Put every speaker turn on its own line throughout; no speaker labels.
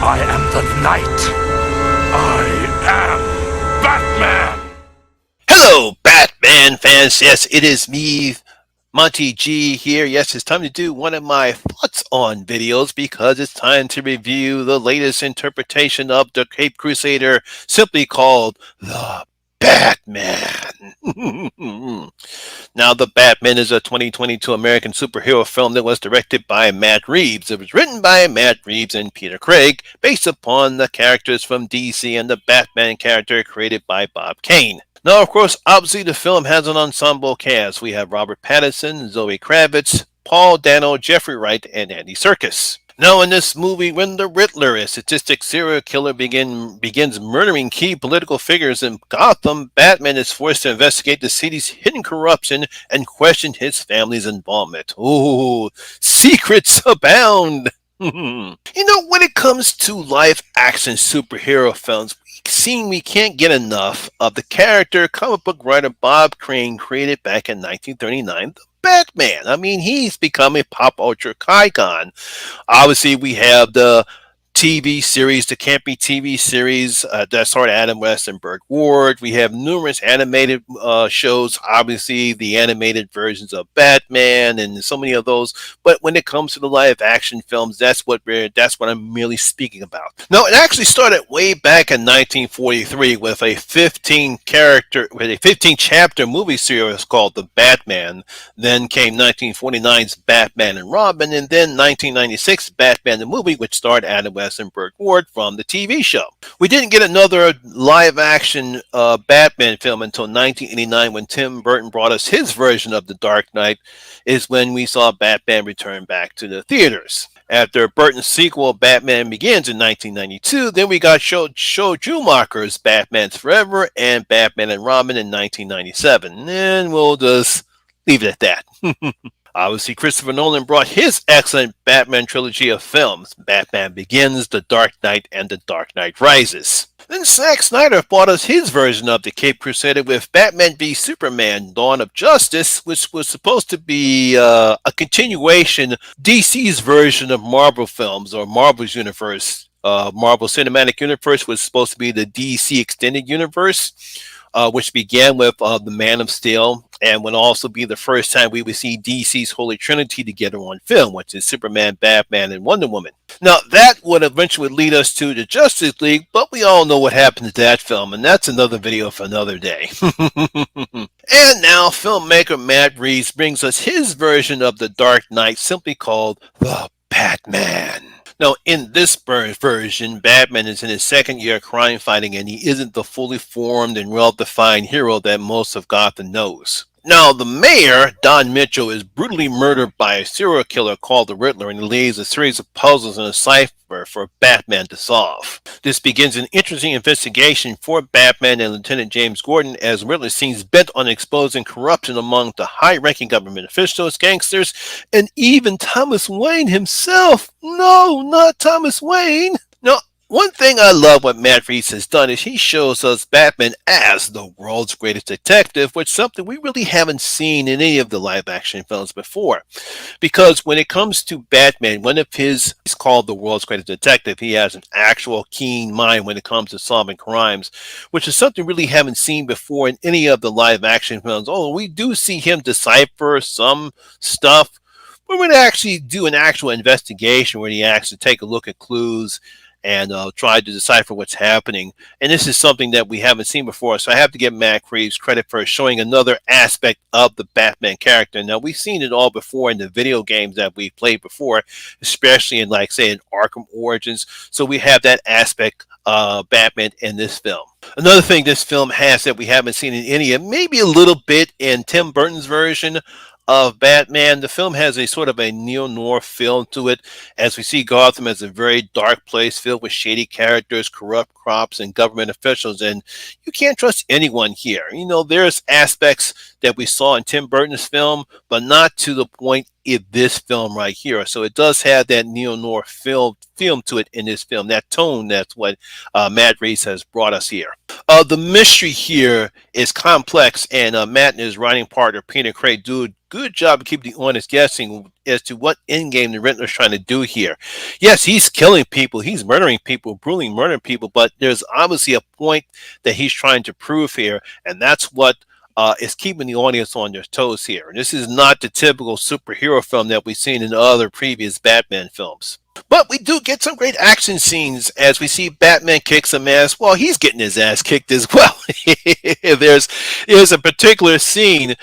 I am the Knight. I am Batman.
Hello, Batman fans. Yes, it is me, Monty G here. Yes, it's time to do one of my thoughts on videos because it's time to review the latest interpretation of the Cape Crusader, simply called The Batman. Now, The Batman is a 2022 American superhero film that was directed by Matt Reeves. It was written by Matt Reeves and Peter Craig, based upon the characters from DC and the Batman character created by Bob Kane. Now, of course, obviously the film has an ensemble cast. We have Robert Pattinson, Zoe Kravitz, Paul Dano, Jeffrey Wright, and Andy Serkis. Now, in this movie, when the Riddler, a sadistic serial killer, begins murdering key political figures in Gotham, Batman is forced to investigate the city's hidden corruption and question his family's involvement. Ooh, secrets abound! When it comes to live-action superhero films, we can't get enough of the character comic book writer Bob Kane created back in 1939, the Batman. I mean, he's become a pop culture icon. Obviously, we have the TV series, the campy TV series that starred Adam West and Burt Ward. We have numerous animated shows, obviously the animated versions of Batman and so many of those. But when it comes to the live action films, that's what I'm merely speaking about. Now, it actually started way back in 1943 with a 15 chapter movie series called The Batman. Then came 1949's Batman and Robin, and then 1996 Batman the movie, which starred Adam West and Burt Ward from the TV show. We didn't get another live-action Batman film until 1989 when Tim Burton brought us his version of The Dark Knight, is when we saw Batman return back to the theaters. After Burton's sequel, Batman Begins in 1992, then we got Joe Schumacher's Batman's Forever and Batman and Robin in 1997. And we'll just leave it at that. Obviously, Christopher Nolan brought his excellent Batman trilogy of films, Batman Begins, The Dark Knight, and The Dark Knight Rises. Then Zack Snyder brought us his version of the Cape Crusader with Batman v Superman, Dawn of Justice, which was supposed to be a continuation, DC's version of Marvel films, or Marvel's universe. Marvel Cinematic Universe was supposed to be the DC Extended Universe, which began with The Man of Steel, and would also be the first time we would see DC's Holy Trinity together on film, which is Superman, Batman, and Wonder Woman. Now, that would eventually lead us to the Justice League, but we all know what happened to that film, and that's another video for another day. And now, filmmaker Matt Reeves brings us his version of The Dark Knight, simply called The Batman. Now, in this version, Batman is in his second year of crime fighting, and he isn't the fully formed and well-defined hero that most of Gotham knows. Now, the mayor, Don Mitchell, is brutally murdered by a serial killer called the Riddler, and he lays a series of puzzles in a cipher for Batman to solve. This begins an interesting investigation for Batman and Lieutenant James Gordon, as Riddler seems bent on exposing corruption among the high-ranking government officials, gangsters, and even Thomas Wayne himself. No, not Thomas Wayne. No. One thing I love what Matt Reeves has done is he shows us Batman as the world's greatest detective, which is something we really haven't seen in any of the live-action films before. Because when it comes to Batman, one of his is called the world's greatest detective. He has an actual keen mind when it comes to solving crimes, which is something we really haven't seen before in any of the live-action films. Oh, we do see him decipher some stuff, but we're going to actually do an actual investigation where he actually take a look at clues and try to decipher what's happening. And this is something that we haven't seen before, so I have to give Matt Reeves credit for showing another aspect of the Batman character. Now, we've seen it all before in the video games that we've played before, especially in, like, say, in Arkham Origins. So we have that aspect of Batman in this film. Another thing this film has that we haven't seen in any, maybe a little bit in Tim Burton's version of Batman, the film has a sort of a neo-noir feel to it, as we see Gotham as a very dark place filled with shady characters, corrupt cops, and government officials, and you can't trust anyone here. There's aspects that we saw in Tim Burton's film, but not to the point in this film right here. So it does have that neo-noir film to it in this film, that tone. That's what Matt Reeves has brought us here. The mystery here is complex, and Matt and his writing partner Peter Craig do good job of keeping the audience guessing as to what endgame the Riddler's trying to do here. Yes, he's killing people, he's murdering people, brutally murdering people, but there's obviously a point that he's trying to prove here, and that's what is keeping the audience on their toes here. And this is not the typical superhero film that we've seen in other previous Batman films. But we do get some great action scenes as we see Batman kick some ass. Well, he's getting his ass kicked as well. there's a particular scene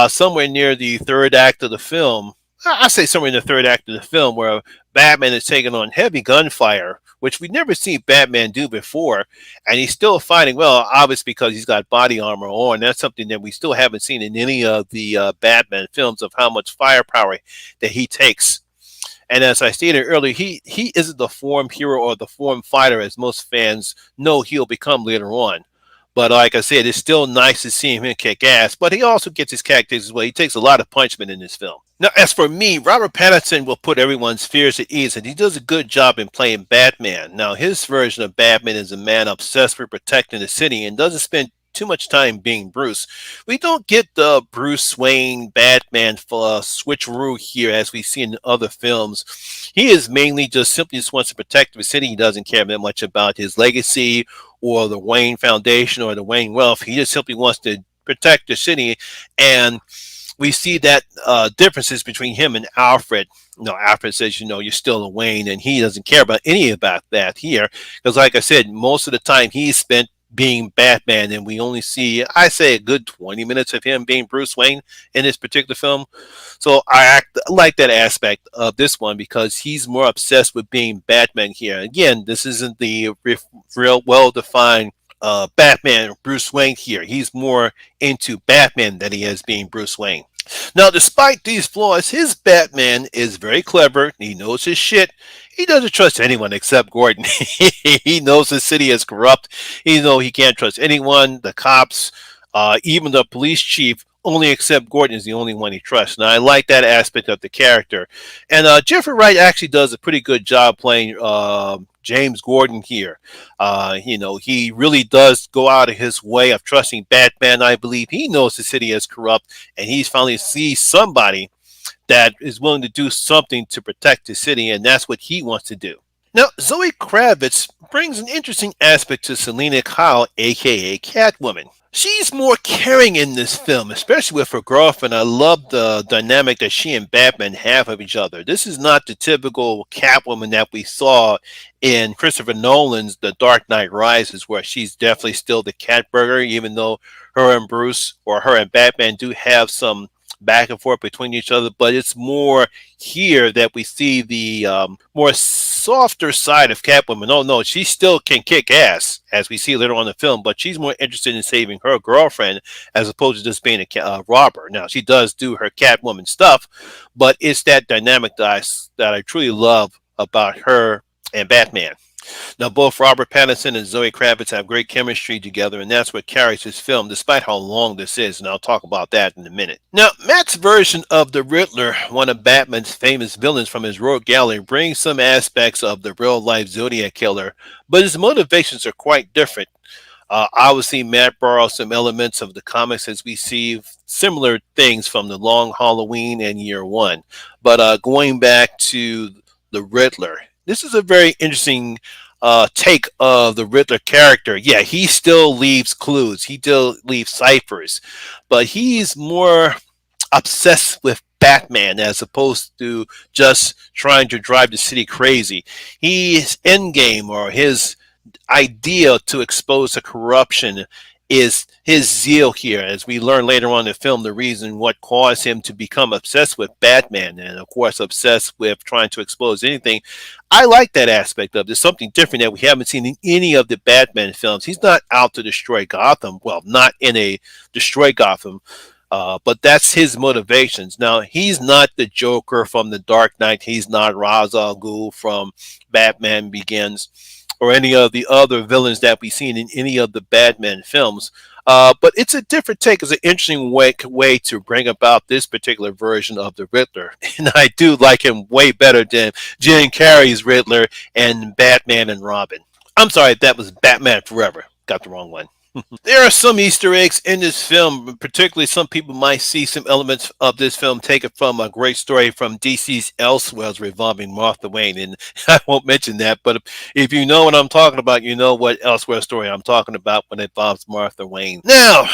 somewhere near the third act of the film. I say somewhere in the third act of the film where Batman is taking on heavy gunfire, which we never seen Batman do before, and he's still fighting well, obviously because he's got body armor on. That's something that we still haven't seen in any of the Batman films of how much firepower that he takes. And as I stated earlier, he isn't the form hero or the form fighter as most fans know he'll become later on. But like I said, it's still nice to see him kick ass. But he also gets his characters as well. He takes a lot of punishment in this film. Now, as for me, Robert Pattinson will put everyone's fears at ease, and he does a good job in playing Batman. Now, his version of Batman is a man obsessed with protecting the city and doesn't spend too much time being Bruce. We don't get the Bruce Wayne Batman switcheroo here as we see in other films. He is mainly simply wants to protect the city. He doesn't care that much about his legacy or the Wayne Foundation or the Wayne wealth. He just simply wants to protect the city, and we see that differences between him and Alfred. Alfred says, you're still a Wayne, and he doesn't care about any about that here, because like I said, most of the time he's spent being Batman, and we only see, I say, a good 20 minutes of him being Bruce Wayne in this particular film. So I like that aspect of this one because he's more obsessed with being Batman here. Again, this isn't the real well-defined Batman Bruce Wayne here. He's more into Batman than he is being Bruce Wayne. Now, despite these flaws, his Batman is very clever. He knows his shit. He doesn't trust anyone except Gordon. He knows the city is corrupt. He knows he can't trust anyone, the cops, even the police chief, only except Gordon is the only one he trusts. Now, I like that aspect of the character. And Jeffrey Wright actually does a pretty good job playing James Gordon here. He really does go out of his way of trusting Batman. I believe he knows the city is corrupt, and he's finally sees somebody that is willing to do something to protect the city, and that's what he wants to do. Now, Zoe Kravitz brings an interesting aspect to Selena Kyle, aka Catwoman. She's more caring in this film, especially with her girlfriend. I love the dynamic that she and Batman have of each other. This is not the typical Catwoman that we saw in Christopher Nolan's The Dark Knight Rises, where she's definitely still the Catburger, even though her and Bruce or her and Batman do have some back and forth between each other, but it's more here that we see the more softer side of Catwoman. Oh no, she still can kick ass, as we see later on in the film, but she's more interested in saving her girlfriend as opposed to just being a robber. Now, she does do her Catwoman stuff, but it's that dynamic that I truly love about her and Batman. Now, both Robert Pattinson and Zoe Kravitz have great chemistry together, and that's what carries this film, despite how long this is, and I'll talk about that in a minute. Now, Matt's version of the Riddler, one of Batman's famous villains from his rogue gallery, brings some aspects of the real-life Zodiac killer, but his motivations are quite different. Obviously, Matt borrows some elements of the comics as we see similar things from The Long Halloween and Year One. But going back to the Riddler, this is a very interesting take of the Riddler character. Yeah, he still leaves clues. He still leaves ciphers. But he's more obsessed with Batman as opposed to just trying to drive the city crazy. His endgame, or his idea to expose the corruption, is his zeal here. As we learn later on in the film, the reason what caused him to become obsessed with Batman, and of course obsessed with trying to expose anything. I like that aspect of it. There's something different that we haven't seen in any of the Batman films. He's not out to destroy Gotham. Well, not in a destroy Gotham, but that's his motivations. Now, he's not the Joker from The Dark Knight. He's not Ra's al Ghul from Batman Begins, or any of the other villains that we've seen in any of the Batman films. But it's a different take. It's an interesting way to bring about this particular version of the Riddler. And I do like him way better than Jim Carrey's Riddler and Batman and Robin. I'm sorry, that was Batman Forever. Got the wrong one. There are some Easter eggs in this film, particularly some people might see some elements of this film taken from a great story from DC's Elseworlds revolving Martha Wayne. And I won't mention that, but if you know what I'm talking about, you know what Elseworlds story I'm talking about when it involves Martha Wayne. Now,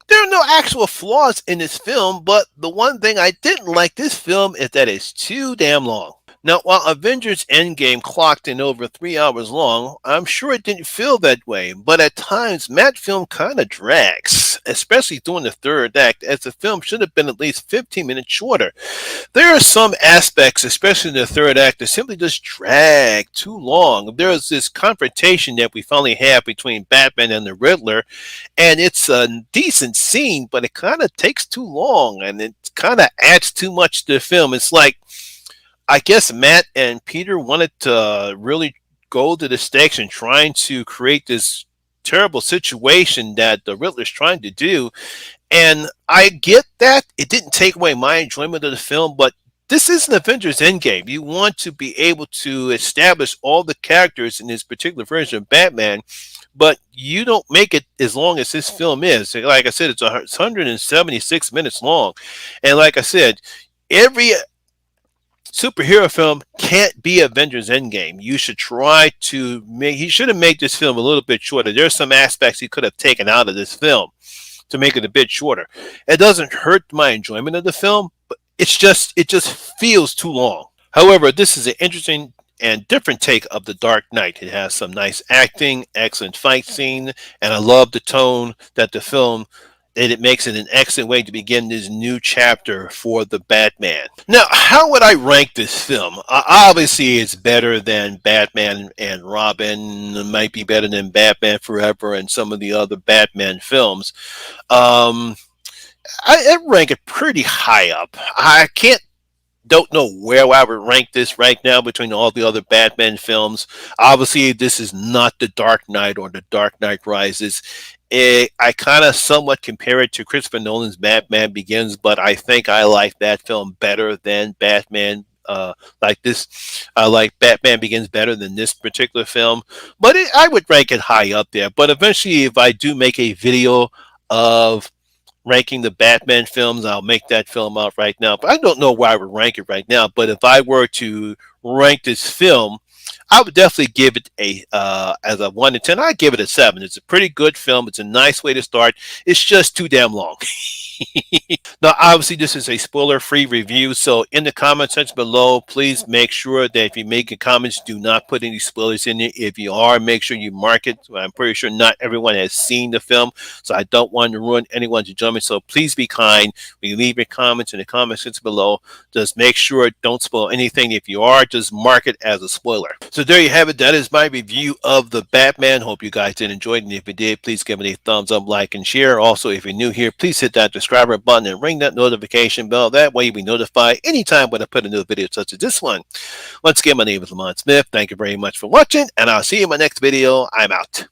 there are no actual flaws in this film, but the one thing I didn't like this film is that it's too damn long. Now, while Avengers Endgame clocked in over 3 hours long, I'm sure it didn't feel that way, but at times, that film kind of drags, especially during the third act, as the film should have been at least 15 minutes shorter. There are some aspects, especially in the third act, that simply just drag too long. There's this confrontation that we finally have between Batman and the Riddler, and it's a decent scene, but it kind of takes too long, and it kind of adds too much to the film. It's like, I guess Matt and Peter wanted to really go to the stakes and trying to create this terrible situation that the Riddler's trying to do. And I get that. It didn't take away my enjoyment of the film, but this is an Avengers Endgame. You want to be able to establish all the characters in this particular version of Batman, but you don't make it as long as this film is. Like I said, it's 176 minutes long. And like I said, every superhero film can't be Avengers Endgame. You should try to make, he should have made this film a little bit shorter. There's some aspects he could have taken out of this film to make it a bit shorter. It doesn't hurt my enjoyment of the film, but it just feels too long. However, this is an interesting and different take of The Dark Knight. It has some nice acting, excellent fight scene, and I love the tone that the film and it makes it an excellent way to begin this new chapter for the Batman. Now, how would I rank this film? Obviously, it's better than Batman and Robin. It might be better than Batman Forever and some of the other Batman films. Um, I rank it pretty high up. I can't don't know where I would rank this right now between all the other Batman films. Obviously, this is not The Dark Knight or The Dark Knight Rises. I kind of somewhat compare it to Christopher Nolan's Batman Begins, but I think I like that film better than Batman. Like this, I like Batman Begins better than this particular film, but I would rank it high up there. But eventually, if I do make a video of ranking the Batman films, I'll make that film out right now. But I don't know where I would rank it right now. But if I were to rank this film, I would definitely give it a as a 1 to 10. I'd give it a 7. It's a pretty good film. It's a nice way to start. It's just too damn long. Now, obviously, this is a spoiler-free review, so in the comment section below, please make sure that if you make your comments, do not put any spoilers in it. If you are, make sure you mark it. I'm pretty sure not everyone has seen the film, so I don't want to ruin anyone's enjoyment. So please be kind. When you leave your comments in the comment section below, just make sure don't spoil anything. If you are, just mark it as a spoiler. So there you have it. That is my review of the Batman. Hope you guys did enjoy it, and if you did, please give it a thumbs up, like, and share. Also, if you're new here, please hit that subscribe button and ring that notification bell. That way you'll be notified anytime when I put a new video such as this one. Once again, my name is Lamont Smith. Thank you very much for watching, and I'll see you in my next video. I'm out.